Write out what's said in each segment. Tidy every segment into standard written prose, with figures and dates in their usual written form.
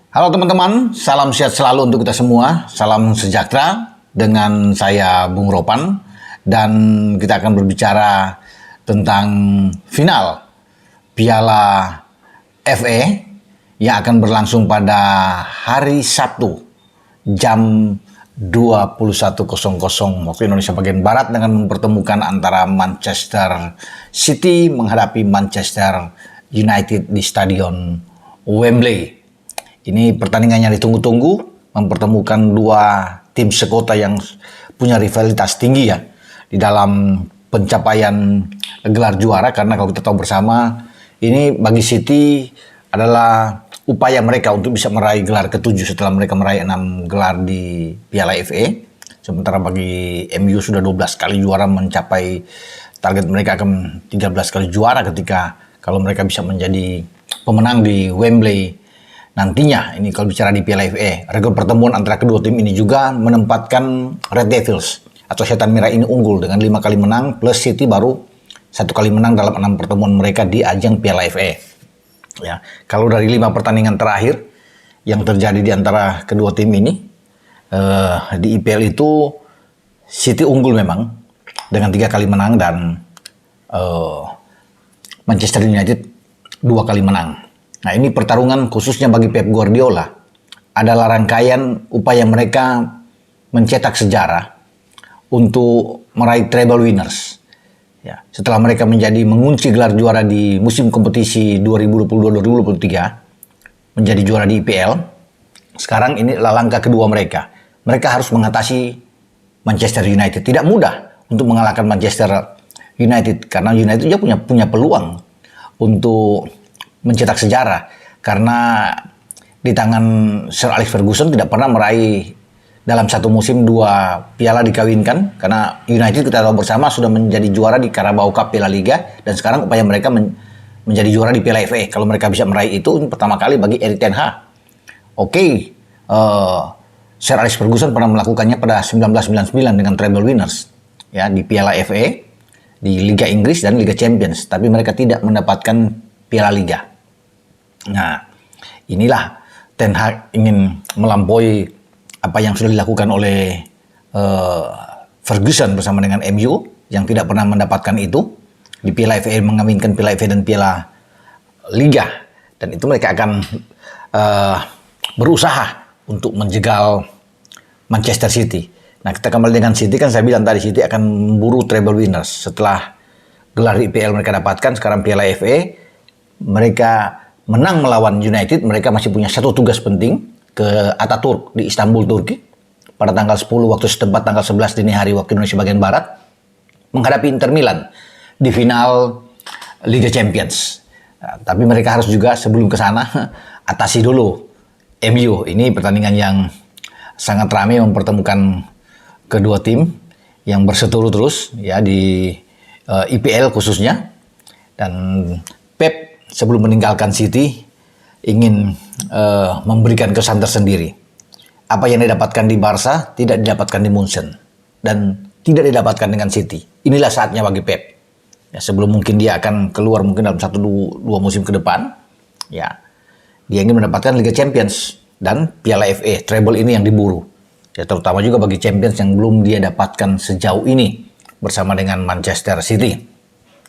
Halo teman-teman, salam sehat selalu untuk kita semua, salam sejahtera dengan saya Bung Ropan dan kita akan berbicara tentang final Piala FA yang akan berlangsung pada hari Sabtu jam 21.00 waktu Indonesia bagian Barat dengan mempertemukan antara Manchester City menghadapi Manchester United di Stadion Wembley. Ini pertandingannya ditunggu-tunggu, mempertemukan dua tim sekota yang punya rivalitas tinggi ya di dalam pencapaian gelar juara, karena kalau kita tahu bersama ini bagi City adalah upaya mereka untuk bisa meraih gelar ke-7 setelah mereka meraih 6 gelar di Piala FA. Sementara bagi MU sudah 12 kali juara, mencapai target mereka akan 13 kali juara ketika kalau mereka bisa menjadi pemenang di Wembley nantinya. Ini kalau bicara di Piala FA, rekor pertemuan antara kedua tim ini juga menempatkan Red Devils atau Setan Merah ini unggul dengan 5 kali menang, plus City baru 1 kali menang dalam 6 pertemuan mereka di ajang Piala FA. Ya, kalau dari 5 pertandingan terakhir yang terjadi di antara kedua tim ini di IPL itu City unggul memang dengan 3 kali menang dan Manchester United 2 kali menang. Nah, ini pertarungan khususnya bagi Pep Guardiola adalah rangkaian upaya mereka mencetak sejarah untuk meraih treble winners. Ya, setelah mereka mengunci gelar juara di musim kompetisi 2022-2023, menjadi juara di IPL, sekarang ini adalah langkah kedua mereka. Mereka harus mengatasi Manchester United. Tidak mudah untuk mengalahkan Manchester United karena United juga punya peluang untuk mencetak sejarah, karena di tangan Sir Alex Ferguson tidak pernah meraih dalam satu musim 2 piala dikawinkan, karena United kita tahu bersama sudah menjadi juara di Carabao Cup Piala Liga dan sekarang upaya mereka menjadi juara di Piala FA. Kalau mereka bisa meraih itu, ini pertama kali bagi Erik ten Hag. Sir Alex Ferguson pernah melakukannya pada 1999 dengan treble winners ya di Piala FA, di Liga Inggris dan Liga Champions, tapi mereka tidak mendapatkan Piala Liga. Nah, inilah Ten Hag ingin melampaui apa yang sudah dilakukan oleh Ferguson bersama dengan MU yang tidak pernah mendapatkan itu di Piala FA, mengawinkan Piala FA dan Piala Liga, dan itu mereka akan berusaha untuk menjegal Manchester City. Nah, kita kembali dengan City, kan saya bilang tadi City akan memburu treble winners setelah gelar IPL mereka dapatkan, sekarang Piala FA mereka menang melawan United. Mereka masih punya satu tugas penting ke Ataturk di Istanbul, Turki pada tanggal 10 waktu setempat, tanggal 11 dini hari waktu Indonesia bagian Barat, menghadapi Inter Milan di final Liga Champions. Nah, tapi mereka harus juga sebelum ke sana atasi dulu MU. Ini pertandingan yang sangat ramai mempertemukan kedua tim yang berseteru terus ya di IPL khususnya, dan Pep sebelum meninggalkan City ingin memberikan kesan tersendiri. Apa yang didapatkan di Barca tidak didapatkan di Munchen dan tidak didapatkan dengan City. Inilah saatnya bagi Pep. Ya, sebelum mungkin dia akan keluar mungkin dalam 1-2 musim ke depan, ya dia ingin mendapatkan Liga Champions dan Piala FA. Treble ini yang diburu. Ya, terutama juga bagi Champions yang belum dia dapatkan sejauh ini bersama dengan Manchester City.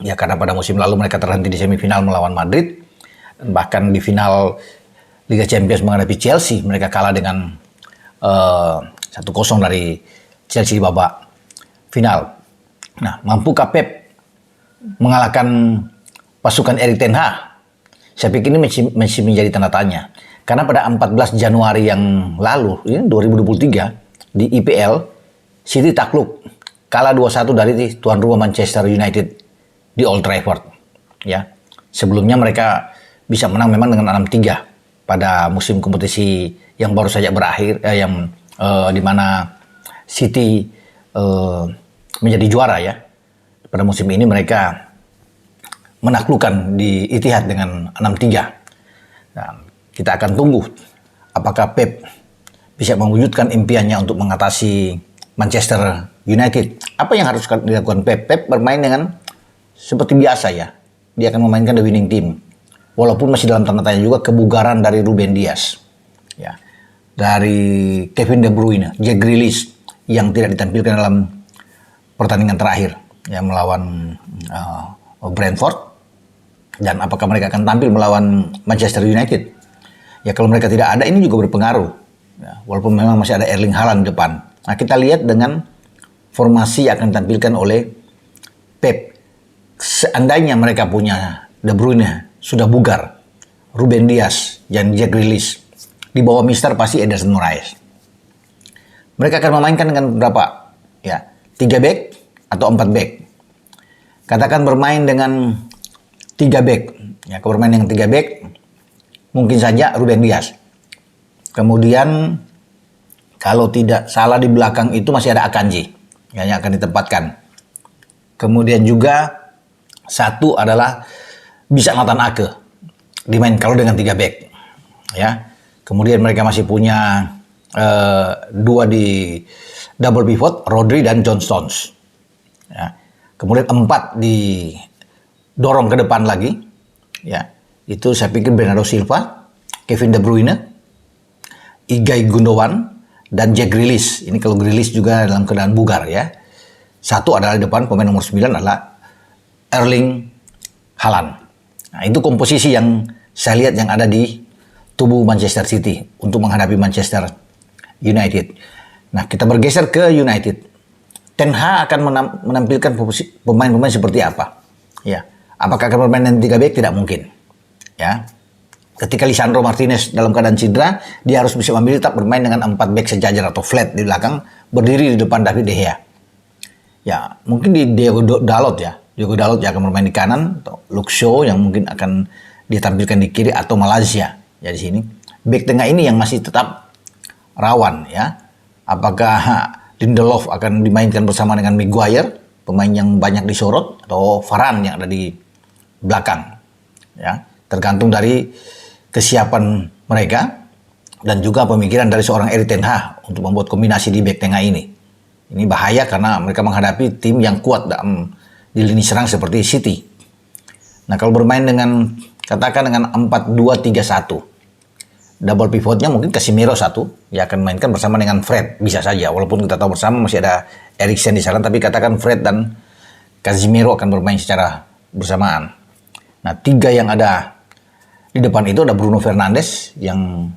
Ya, karena pada musim lalu mereka terhenti di semifinal melawan Madrid. Bahkan di final Liga Champions menghadapi Chelsea, mereka kalah dengan 1-0 dari Chelsea di babak final. Nah, mampukah Pep mengalahkan pasukan Erik ten Hag? Saya pikir ini masih menjadi tanda tanya. Karena pada 14 Januari yang lalu, ini 2023, di IPL, City takluk, kalah 2-1 dari tuan rumah Manchester United di Old Trafford. Ya, sebelumnya mereka bisa menang memang dengan 6-3 pada musim kompetisi yang baru saja berakhir, di mana City menjadi juara ya. Pada musim ini mereka menaklukkan di Etihad dengan 6-3. Nah, kita akan tunggu apakah Pep bisa mewujudkan impiannya untuk mengatasi Manchester United. Apa yang harus dilakukan Pep? Pep bermain dengan seperti biasa ya. Dia akan memainkan the winning team. Walaupun masih dalam tanda tanya juga kebugaran dari Ruben Dias. Ya. Dari Kevin De Bruyne, Jack Grealish yang tidak ditampilkan dalam pertandingan terakhir ya melawan Brentford, dan apakah mereka akan tampil melawan Manchester United? Ya kalau mereka tidak ada, ini juga berpengaruh. Ya, walaupun memang masih ada Erling Haaland di depan. Nah kita lihat dengan formasi yang akan ditampilkan oleh Pep. Seandainya mereka punya De Bruyne sudah bugar, Ruben Dias dan Jack Grealish, di bawah Mister pasti Ederson Moraes. Mereka akan memainkan dengan berapa? Ya, 3 back atau 4 back. Katakan bermain dengan 3 back. Ya, kalau bermain dengan 3 back, mungkin saja Ruben Dias. Kemudian kalau tidak salah di belakang itu masih ada Akanji yang akan ditempatkan. Kemudian juga satu adalah bisa Nathan Ake dimain kalau dengan 3 back. Ya. Kemudian mereka masih punya 2 di double pivot, Rodri dan John Stones. Ya. Kemudian 4 didorong ke depan lagi. Ya. Itu saya pikir Bernardo Silva, Kevin De Bruyne, Ilkay Gundogan, dan Jack Grealish. Ini kalau Grealish juga dalam keadaan bugar ya. Satu adalah di depan, pemain nomor 9 adalah Erling Haaland. Nah, itu komposisi yang saya lihat yang ada di tubuh Manchester City untuk menghadapi Manchester United. Nah, kita bergeser ke United. Ten Hag akan menampilkan pemain-pemain seperti apa? Ya, apakah akan bermain dengan 3 back? Tidak mungkin. Ya. Ketika Lisandro Martinez dalam keadaan cedera, dia harus bisa memilih tetap bermain dengan 4 back sejajar atau flat di belakang, berdiri di depan David De Gea. Ya, mungkin di Diogo Dalot ya. Diogo Dalot yang akan bermain di kanan, atau Luke Shaw yang mungkin akan ditampilkan di kiri, atau Malaysia ya di sini. Back tengah ini yang masih tetap rawan ya. Apakah Lindelof akan dimainkan bersama dengan Maguire, pemain yang banyak disorot, atau Varane yang ada di belakang. Ya, tergantung dari kesiapan mereka dan juga pemikiran dari seorang Erik ten Hag untuk membuat kombinasi di back tengah ini. Ini bahaya karena mereka menghadapi tim yang kuat di lini serang seperti City. Nah, kalau bermain dengan katakan dengan 4-2-3-1, double pivotnya mungkin Casemiro satu, ya akan mainkan bersama dengan Fred, bisa saja. Walaupun kita tahu bersama masih ada Eriksen di sana, tapi katakan Fred dan Casemiro akan bermain secara bersamaan. Nah, 3 yang ada di depan itu ada Bruno Fernandes yang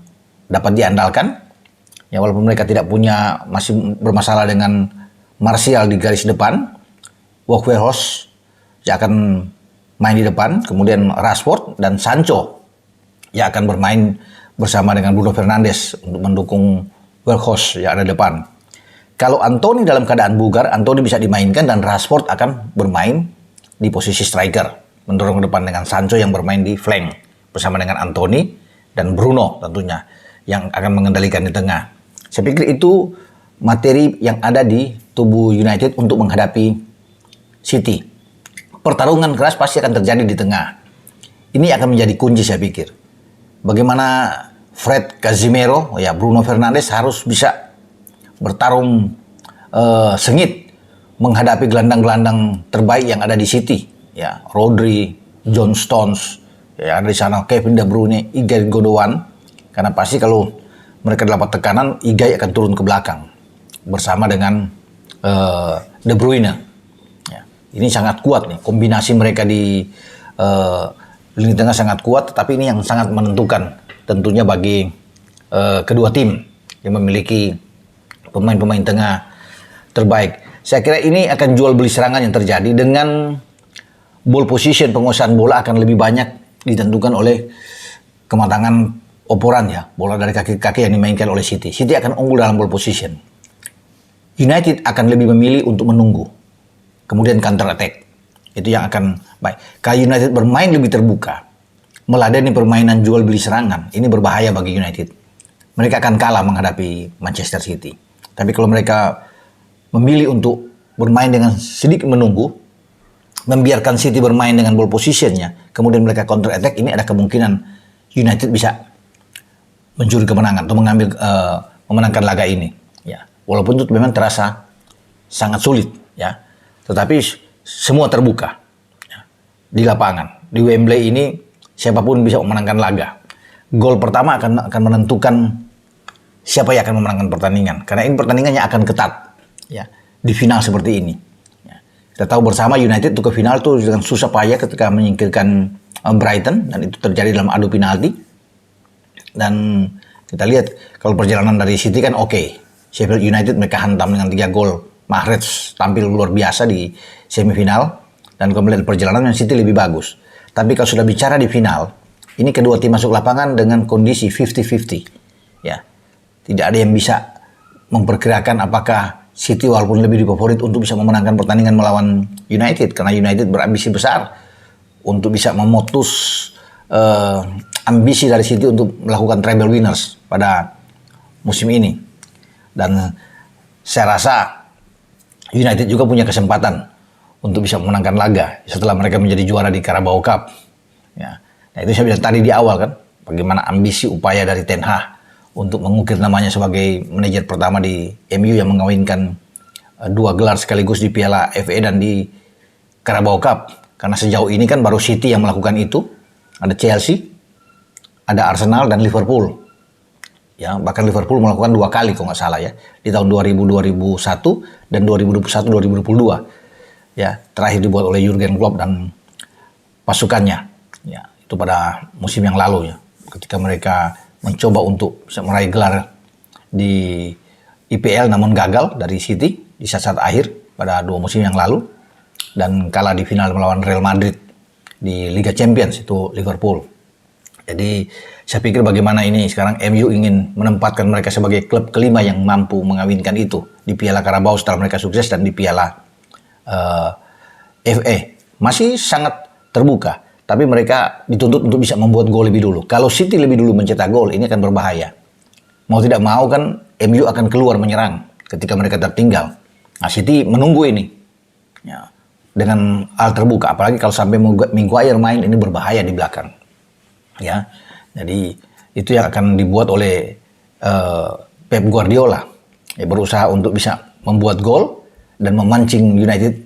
dapat diandalkan. Ya, walaupun mereka tidak punya, masih bermasalah dengan Martial di garis depan. Weghorst yang akan main di depan. Kemudian Rashford dan Sancho yang akan bermain bersama dengan Bruno Fernandes untuk mendukung Weghorst yang ada di depan. Kalau Anthony dalam keadaan bugar, Anthony bisa dimainkan dan Rashford akan bermain di posisi striker, mendorong ke depan dengan Sancho yang bermain di flank bersama dengan Anthony dan Bruno tentunya yang akan mengendalikan di tengah. Saya pikir itu materi yang ada di tubuh United untuk menghadapi City. Pertarungan keras pasti akan terjadi di tengah. Ini akan menjadi kunci saya pikir. Bagaimana Fred, Casemiro, ya Bruno Fernandes harus bisa bertarung sengit menghadapi gelandang-gelandang terbaik yang ada di City. Ya, Rodri, John Stones, ya ada di sana Kevin De Bruyne, Ilkay Gundogan. Karena pasti kalau mereka dapat tekanan, Ilkay akan turun ke belakang bersama dengan De Bruyne. Ya, ini sangat kuat nih, kombinasi mereka di lini tengah sangat kuat, tetapi ini yang sangat menentukan tentunya bagi kedua tim yang memiliki pemain-pemain tengah terbaik. Saya kira ini akan jual beli serangan yang terjadi dengan ball position, penguasaan bola akan lebih banyak ditentukan oleh kematangan operan ya, bola dari kaki-kaki yang dimainkan oleh City. City akan unggul dalam ball position. United akan lebih memilih untuk menunggu, kemudian counter attack. Itu yang akan baik. Kalau United bermain lebih terbuka, meladeni permainan jual beli serangan, ini berbahaya bagi United. Mereka akan kalah menghadapi Manchester City. Tapi kalau mereka memilih untuk bermain dengan sedikit menunggu, membiarkan City bermain dengan ball positionnya, kemudian mereka counter attack, ini ada kemungkinan United bisa mencuri kemenangan atau memenangkan laga ini. Ya, walaupun itu memang terasa sangat sulit, ya, tetapi semua terbuka ya, di lapangan di Wembley ini siapapun bisa memenangkan laga. Gol pertama akan menentukan siapa yang akan memenangkan pertandingan. Karena ini pertandingannya akan ketat, ya, di final seperti ini. Ya. Kita tahu bersama United tuh ke final tuh dengan susah payah ketika menyingkirkan Brighton, dan itu terjadi dalam adu penalti. Dan kita lihat kalau perjalanan dari City kan oke. Sheffield United mereka hantam dengan 3 gol. Mahrez tampil luar biasa di semifinal, dan kalau melihat perjalanan City lebih bagus. Tapi kalau sudah bicara di final, ini kedua tim masuk lapangan dengan kondisi 50-50. Ya. Tidak ada yang bisa memperkirakan apakah City walaupun lebih favorit untuk bisa memenangkan pertandingan melawan United, karena United berambisi besar untuk bisa memutus ambisi dari City untuk melakukan treble winners pada musim ini. Dan saya rasa United juga punya kesempatan untuk bisa memenangkan laga setelah mereka menjadi juara di Carabao Cup. Ya. Nah, itu saya bilang tadi di awal kan, bagaimana ambisi upaya dari Ten Hag untuk mengukir namanya sebagai manajer pertama di MU yang mengawinkan 2 gelar sekaligus di Piala FA dan di Carabao Cup. Karena sejauh ini kan baru City yang melakukan itu. Ada Chelsea, ada Arsenal dan Liverpool. Ya, bahkan Liverpool melakukan 2 kali kalau nggak salah ya, di tahun 2000-2001 dan 2021-2022. Ya, terakhir dibuat oleh Jurgen Klopp dan pasukannya. Ya, itu pada musim yang lalu ya, ketika mereka mencoba untuk bisa meraih gelar di IPL namun gagal dari City di saat-saat akhir pada 2 musim yang lalu, dan kalah di final melawan Real Madrid di Liga Champions itu Liverpool. Jadi saya pikir bagaimana ini sekarang MU ingin menempatkan mereka sebagai klub kelima yang mampu mengawinkan itu di Piala Carabao setelah mereka sukses, dan di Piala FA masih sangat terbuka. Tapi mereka dituntut untuk bisa membuat gol lebih dulu. Kalau City lebih dulu mencetak gol, ini akan berbahaya. Mau tidak mau kan MU akan keluar menyerang ketika mereka tertinggal. Nah, City menunggu ini. Ya, dengan hal terbuka. Apalagi kalau sampai Maguire main, ini berbahaya di belakang. Ya, jadi itu yang akan dibuat oleh Pep Guardiola. Ya, berusaha untuk bisa membuat gol dan memancing United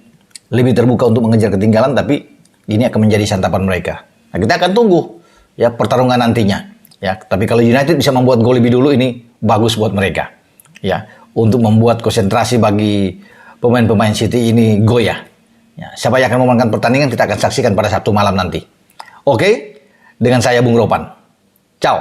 lebih terbuka untuk mengejar ketinggalan, tapi ini akan menjadi santapan mereka. Nah, kita akan tunggu ya pertarungan nantinya. Ya, tapi kalau United bisa membuat gol lebih dulu, ini bagus buat mereka. Ya, untuk membuat konsentrasi bagi pemain-pemain City ini goyah. Ya, siapa yang akan memenangkan pertandingan kita akan saksikan pada Sabtu malam nanti. Oke, dengan saya Bung Ropan. Ciao.